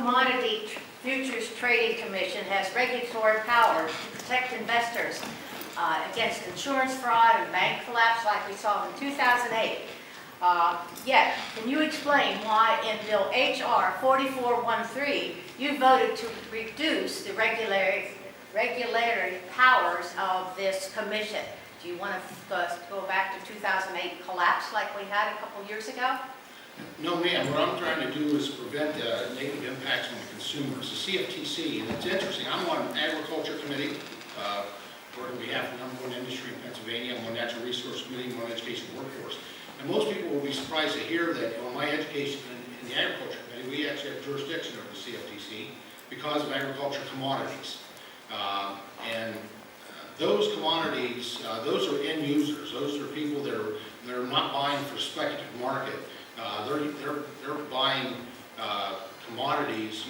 Commodity Futures Trading Commission has regulatory powers to protect investors against insurance fraud and bank collapse like we saw in 2008. Yet, can you explain why in Bill H.R. 4413 you voted to reduce the regulatory powers of this commission? Do you want to go back to 2008 collapse like we had a couple years ago? No, ma'am. What I'm trying to do is prevent negative impacts on the consumers. The CFTC, and it's interesting, I'm on Agriculture Committee, working on behalf of the #1 industry in Pennsylvania. I'm on Natural Resource Committee, I'm on Education and Workforce. And most people will be surprised to hear that on my education in the Agriculture Committee, we actually have jurisdiction over the CFTC because of agriculture commodities. Those commodities, those are end users. Those are people that are not buying for speculative market. They're buying commodities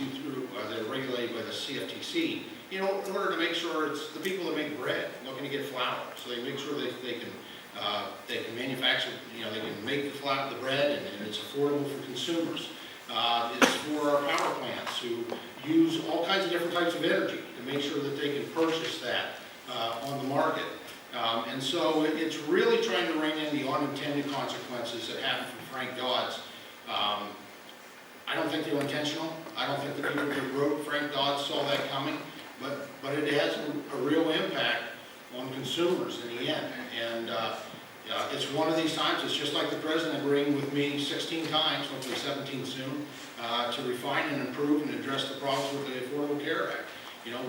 that are regulated by the CFTC, in order to make sure it's the people that make bread looking to get flour. So they make sure that they can manufacture, they can make the bread, and it's affordable for consumers. It's for our power plants who use all kinds of different types of energy to make sure that they can purchase that on the market. And so it's really trying to rein in the unintended consequences that happen from Frank Dodd's. I don't think they were intentional. I don't think the people that wrote Frank Dodd saw that coming, but it has a real impact on consumers in the end. And it's one of these times. It's just like the president agreeing with me 16 times, hopefully 17 soon, to refine and improve and address the problems with the Affordable Care Act.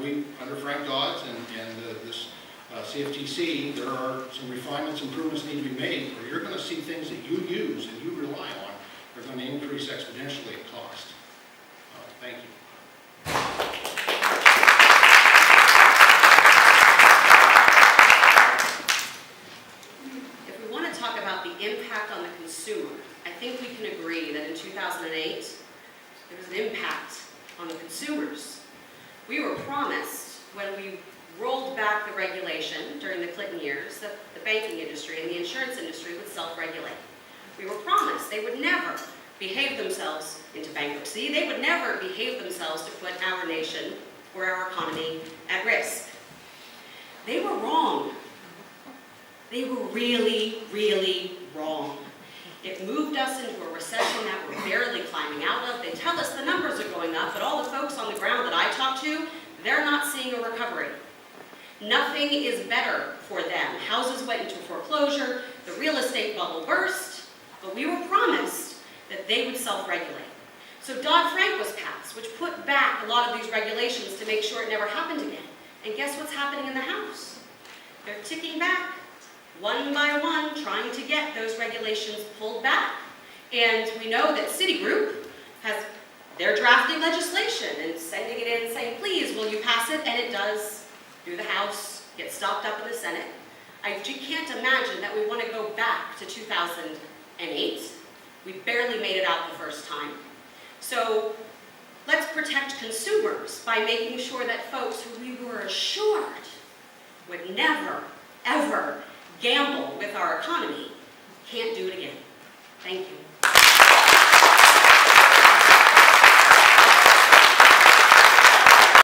We, under Frank Dodd's and this CFTC, there are some refinements, improvements need to be made, or you're going to see things that you use and you rely on are going to increase exponentially in cost. Thank you. If we want to talk about the impact on the consumer, I think we can agree that in 2008, there was an impact on the consumers. We were promised when we rolled back the regulation during the Clinton years that the banking industry and the insurance industry would self-regulate. We were promised they would never behave themselves into bankruptcy. They would never behave themselves to put our nation or our economy at risk. They were wrong. They were really, really wrong. It moved us into a recession that we're barely climbing out of. They tell us the numbers are going up, but all the folks on the ground that I talk to, they're not seeing a recovery. Nothing is better for them. Houses went into foreclosure, the real estate bubble burst, but we were promised that they would self-regulate. So Dodd-Frank was passed, which put back a lot of these regulations to make sure it never happened again. And guess what's happening in the House? They're ticking back, one by one, trying to get those regulations pulled back. And we know that Citigroup they're drafting legislation and sending it in saying, please, will you pass it? And it does through the House, get stopped up in the Senate. I can't imagine that we want to go back to 2008. We barely made it out the first time. So let's protect consumers by making sure that folks who we were assured would never, ever gamble with our economy can't do it again. Thank you.